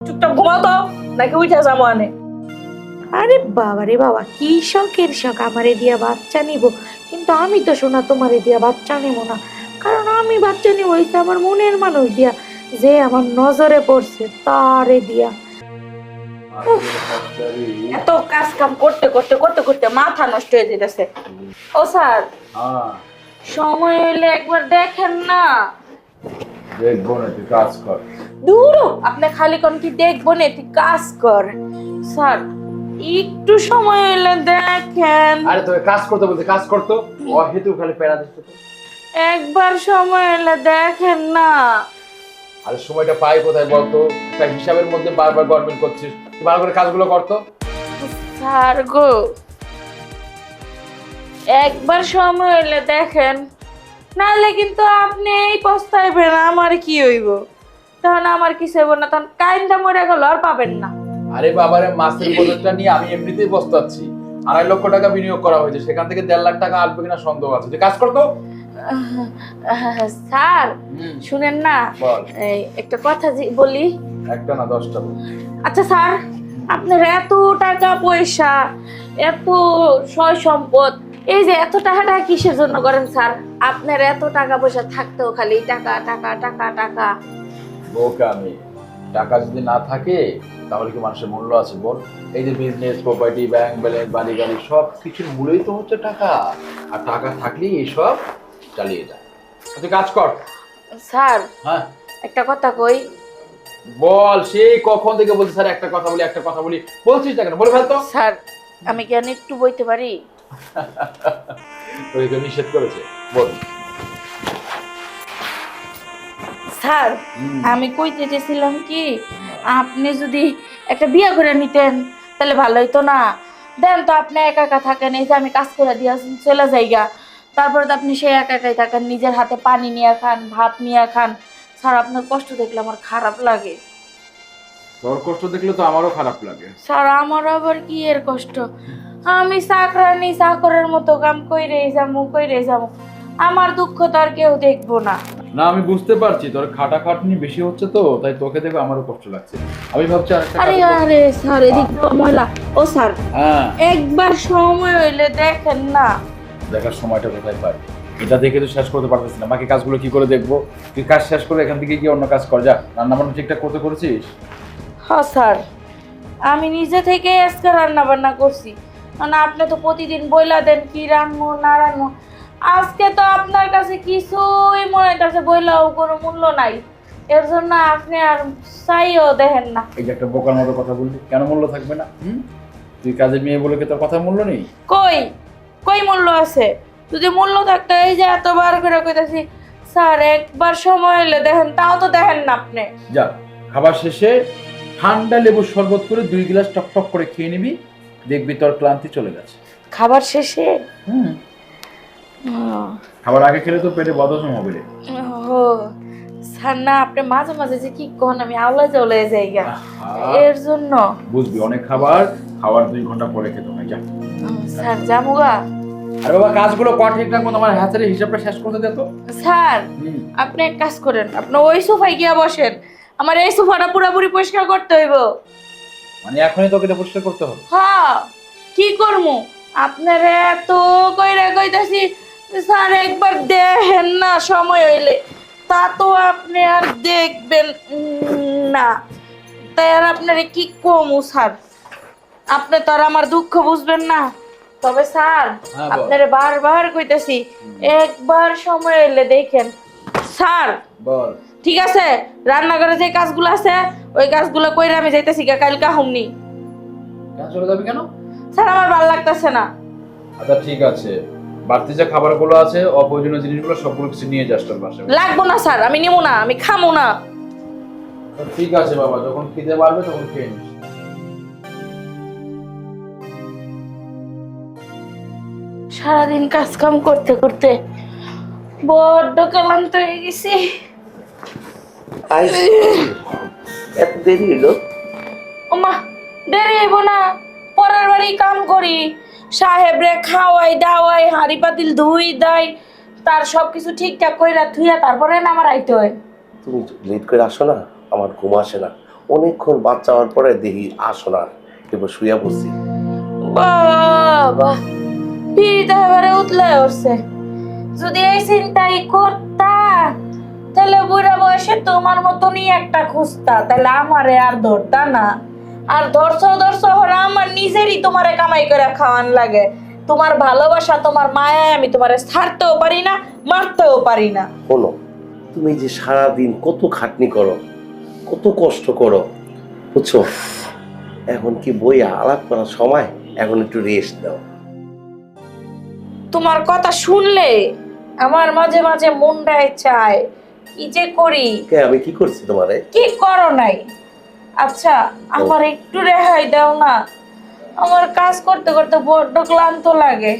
চুপচাপ ঘুমাও তো, নাকি উঠে যাবো আনে। আরে বাবা রে বাবা, কি শখের শখ আমারে দিয়া বাচ্চা নিব, কিন্তু আমি তো শোনা তোমারে দিয়া বাচ্চা নেব না। কারণ আমি বাচ্চা নিব হইছে আমার মনের মানুষ দিয়া, যে আমার নজরে পড়ছে তারে দিয়া। এত কাজ কাম করতে করতে করতে করতে মাথা নষ্ট হয়ে যেতেছে। ও স্যার, সময় হইলে একবার দেখেন না। দেখবো না, তুই কাজ কর। দূর, আপনি খালি কোন কি দেখবো না, তুই কাজ কর। স্যার একটু সময় হইলে দেখেন। আরে তোকে কাজ করতে বলতে কাজ করতো, অহেতু খালি প্যারা দিচ্ছে তো। একবার সময় হইলে দেখেন না। আরে সময়টা পাই কোথায় বলতো? একটা হিসাবের মধ্যে বারবার গড়মিল করছিস, তুই ভালো করে কাজগুলো করতো। স্যার গো, একবার সময় হইলে দেখেন, নাহলে কিন্তু আপনি এই পস্তাইবেন। আমার কি হইব তখন? আমার কিছু হইব না, তখন কাইন্দা মরে গেল আর পাবেন না। আরে বাবারে, মাসের বাজেটটা নিয়ে আমি এমনিতেই পস্তাচ্ছি। 2.5 লক্ষ টাকা বিনিয়োগ করা হয়েছে, সেখান থেকে 1.5 লাখ টাকা আসবে কিনা সন্দেহ আছে। তুই কাজ করতো। স্যার শুনেন না, বল। এই একটা কথা বলি। একটা না 10টা বল। আচ্ছা স্যার, আপনার এত টাকা পয়সা, এত সয় সম্পদ, এই যে এত টাকাটা কিসের জন্য করেন স্যার? আপনার এত টাকা পয়সা থাকতেও খালি টাকা টাকা টাকা টাকা। বোকা আমি, টাকা যদি না থাকে তাহলে কি মানুষের মূল্য আছে বল? এই যে বিজনেস, প্রপার্টি, ব্যাংক ব্যালেন্স, বাড়ি গাড়ি সব কিছুর মূলই তো হচ্ছে টাকা। আর টাকা থাকলেই এইসব চালিয়ে যায়। তুই কাজ কর। স্যার হ্যাঁ একটা কথা কই। বল, সেই কখন থেকে বলছিস স্যার একটা কথা বলি একটা কথা বলি, বলছিস না কেন? বলে ফেল তো। স্যার আমি কি একটু বইতে পারি? তোকে কেউ নিষেধ করেছে? বল। স্যার আমি কইতে চেয়েছিলাম কি, আপনি যদি একটা বিয়ে করে নিতেন তাহলে ভালো হইতো না? দেন তো, আপনি একা একা থাকেন, এই যে আমি কাজ করে দিয়ে চলে যাইগা, তারপরে তো আপনি সেই একা একাই থাকেন, নিজের হাতে পানি নিয়ে খান, ভাত নিয়ে খান। স্যার আপনার কষ্ট দেখলে আমার খারাপ লাগে। তোর কষ্ট দেখলে তো আমারও খারাপ লাগে। স্যার আমার আবার কি এর কষ্ট? আমি চাকরানি চাকরের মতো কাম কইরে যাবো, আমার দুঃখ তো আর কেউ দেখবো না। না, আমি বুঝতে পারছি তোর খাটাখাটনি বেশি হচ্ছে, তো তাই তোকে দেখে আমারও কষ্ট লাগছে। আমি ভাবছি আরেকটা আরে কাজ করব। আরে স্যার, এদিক তো ময়লা। ও স্যার, হ্যাঁ, একবার সময় হইলে দেখেন না। দেখার সময়টা কোথায় পাই? এটা দেখে তো শেষ করতে পারতেছি না, বাকি কাজগুলো কি করে দেখবো? তুই কাজ শেষ করে এখান থেকে গিয়ে অন্য কাজ কর, যা। রান্না বান্না ঠিকঠাক করতে করেছিস? হ্যাঁ স্যার, আমি নিজে থেকে আজকে রান্না বান্না করছি। মানে আপনি তো প্রতিদিন বইলা দেন কি রান্নু না রান্নু, আজকে তো আপনার কাছে কিছুই মনে হইতাছে বইলাও কোনো মূল্য নাই। এর জন্য আপনি আর চাইও দেখেন না। এই যে একটা বোকার মতো কথা বললি, কেন মূল্য থাকবে না? তুই কাজের মেয়ে বলে কি তোর কথা মূল্য নেই? কই কই মূল্য আছে? যদি মূল্য থাকতো, এই যে এতবার করে কইতাছি স্যার একবার সময় হইলে দেখেন, তাও তো দেখেন না আপনি। যা, খাবার শেষে ঠান্ডা লেবুর শরবত করে 2 গ্লাস টক টক করে খেয়ে নিবি, দেখবি তোর ক্লান্তি চলে গেছে। খাবার শেষে? খাবার আগে খেলে তো পেটে বদহজম হবে রে। ও স্যার, না আপনি মাঝে মাঝে যে কি কোন আমি আওলা জ্বলে যাই গা, এর জন্য। বুঝবি, অনেক খাবার খাওয়ার 2 ঘন্টা পরে খেতে হয়। যা স্যার জামুগা। আরে বাবা, কাজগুলো কর ঠিকঠাক মতো, আমার হাতের হিসাবটা শেষ করতে দে তো। স্যার আপনি এক কাজ করেন, আপনি ওই সোফায় গিয়া বসেন, আমার এই সোফাটা পুরোপুরি পরিষ্কার করতে হইব। মানে এখনই তোকে এটা পরিষ্কার করতে হবে? হ্যাঁ, কি করমু? আপনার এত কইরা কইতাছি স্যার একবার দেখেন না সময় হইলে, তা তো আপনি আর দেখবেন না। তাই আর আপনারে কি কমু স্যার? আপনি তো আর আমার দুঃখ বুঝবেন না। তবে স্যার হ্যাঁ, বল। আপনারে বারবার কইতাছি একবার সময় হইলে দেখেন। স্যার বল। ঠিক আছে, রান্নাঘরে যে কাজগুলো আছে ওই কাজগুলো কইরা আমি যাইতাছি গা, কালকে হুমনি। কেন চলে যাবি কেন? স্যার আমার ভালো লাগতেছে না। আচ্ছা ঠিক আছে, বাড়তি যে খাবারগুলো আছে, অপ্রয়োজনীয় জিনিসগুলো সবগুলো কিছু নিয়ে যাস তোর বাসায়। লাগবো না স্যার, আমি নিবো না, আমি খামো না। ঠিক আছে বাবা, যখন খিদে বাড়বে তখন খেয়ে নিস। সারাদিন কাজ কাম করতে করতে বড্ড ক্লান্ত হয়ে গেছি। এত দেরি হলো? ওমা, দেরি হইব না? পরের বাড়ি কাম করি, সাহেবরে খাওয়াই দাওয়াই, হাঁড়ি পাতিল ধুই দেয়, তার সবকিছু ঠিকঠাক কইরা থুইয়া তারপরে না আমার আইতে হয়। তুমি লেট করে আসো না, আমার ঘুম আসে না। অনেকক্ষণ বাচ্চা হওয়ার পরে দেখি আসো না, এবার শুয়া পড়ছি। বাবা পিড়িতে এবারে উতলে উঠছে। যদি এই চিন্তাই করতা তাহলে বুড়া বয়সে তোমার মতনই একটা খুঁজতা, তাহলে আমারে আর ধরতা না। আর ধরছো হলো আমার নিজেরই তোমারে কামাই করে খাওয়ান লাগে। তোমার ভালোবাসা, তোমার মায়ায় আমি তোমারে ছাড়তেও পারি না, মারতেও পারি না। শোনো, তুমি যে সারাদিন কত খাটনি করো, কত কষ্ট করো, বুঝছো? এখন কি বই আলাপ করার সময়? এখন একটু রেস্ট দাও। তোমার কথা শুনলে আমার মাঝে মাঝে মনটায় চায় কি যে করি। কে, আমি কি করছি তোমারে? কি করো নাই? আচ্ছা আমার একটু রেহাই দাও না, আমার কাজ করতে করতে বড্ড ক্লান্ত লাগে।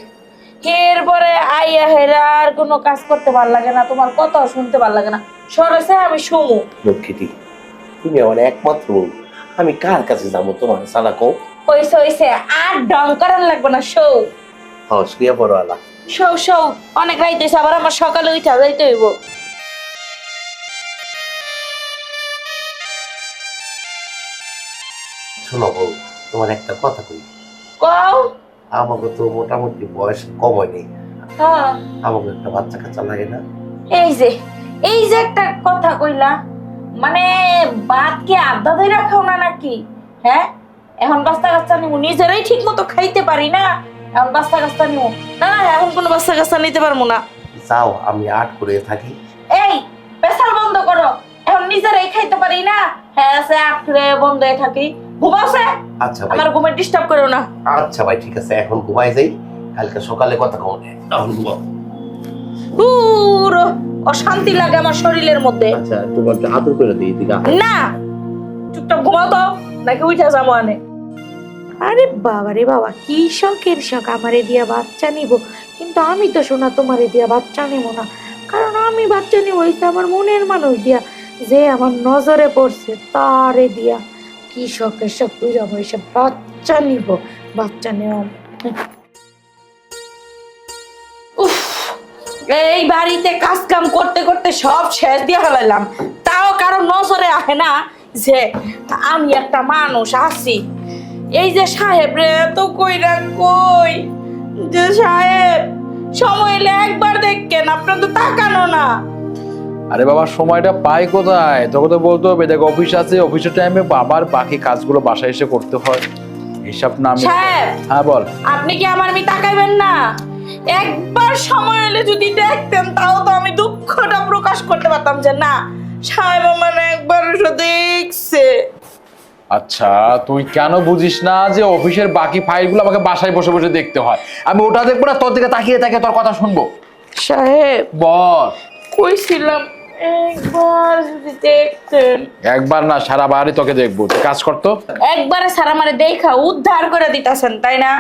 এরপরে আইয়া হেরা আর কোনো কাজ করতে ভালো লাগে না, তোমার কথাও শুনতে ভালো লাগে না। সরেছে আমি শুমু। লক্ষ্মীটি, তুমি আমার একমাত্র বউ, আমি কার কাছে যাবো তোমার সালা? কো হইছে আর ডং করার লাগবে না, শো হ্যাঁ, শুয়া পড়ো আলা। শো অনেক রাইতেছে, আবার আমার সকালে উঠা যাইতে হইব। শোনো বউ, তোমার একটা কথা কই। কও। আমাকে তো মোটামুটি বয়স কম হয়নি, হ্যাঁ আমাকে একটা বাচ্চা কাচ্চা লাগে না? এই যে একটা কথা কইলা, মানে ভাত কি আড্ডা ধরে রাখাও না নাকি? হ্যাঁ, এখন বাচ্চা কাচ্চা নিব, নিজেরাই ঠিক মতো খাইতে পারি না, এখন বাচ্চা কাচ্চা নিব না? এখন কোনো বাচ্চা কাচ্চা নিতে পারবো না। যাও, আমি আট করে থাকি। এই পেশাল বন্ধ করো, এখন নিজেরাই খাইতে পারি না। হ্যাঁ আছে আটরে বন্ধ হয়ে থাকি, ঘুমাওছে। আচ্ছা ভাই, আমার ঘুমে ডিস্টার্ব করো না। আচ্ছা ভাই, ঠিক আছে, এখন ঘুমাই যাই, কালকে সকালে কথা কও। এখন ঘুমাও। পুরো অশান্তি লাগে আমার শরীরের মধ্যে। আচ্ছা, তোমার আদর করে দিই দিগা। না, চুপচাপ ঘুমাও তো, নাকি উঠে যাবো আনে। আরে বাবা রে বাবা, কি শখের শখ আমারে দিয়া বাচ্চা নিব, কিন্তু আমি তো শোনা তোমারে দিয়া বাচ্চা নেব না। কারণ আমি বাচ্চা নিব হইছে আমার মনের মানুষ দিয়া, যে আমার নজরে পড়ছে তারে দিয়া। কি শখের শখ বুঝা হয়েছে, বাচ্চা নিব, বাচ্চা নেওয়া। এই বাড়িতে কাজ কাম করতে করতে সব শেষ দিয়ে ফেলাইলাম, তাও কারো নজরে আসে না যে আমি একটা মানুষ আছি। এই যে সাহেব রে তো কইরা কই যে সাহেব সময় এলে একবার দেখেন, আপনার তো তাকানো না। আরে বাবা, সময়টা পাই কোথায়? তোকে তো বলতে হবে দেখ অফিস আছে, অফিসের টাইমে বাবার বাকি কাজগুলো বাসায় এসে করতে হয়, হিসাব না আমি। সাহেব, হ্যাঁ বল। আপনি কি আমার মি তাকাইবেন না? একবার সময় এলে যদি দেখতেন, তাও তো আমি দুঃখটা প্রকাশ করতে পারতাম যে না সাহেব আমার একবার এসে দেখছে। আচ্ছা, তুই কেন বুঝিস না যে অফিসের বাকি ফাইলগুলো আমাকে বাসায় বসে বসে দেখতে হয়? আমি ওটা দেখবো না তোর দিকে তাকিয়ে তাকিয়ে তোর কথা শুনবো? সাহেব বল। কইছিলাম একবার যদি দেখতেন। একবার না, সারা বাড়ি তোকে দেখবো, তুই কাজ করতো। একবারে সারা মারে দেখা উদ্ধার করে দিতেছেন তাই না?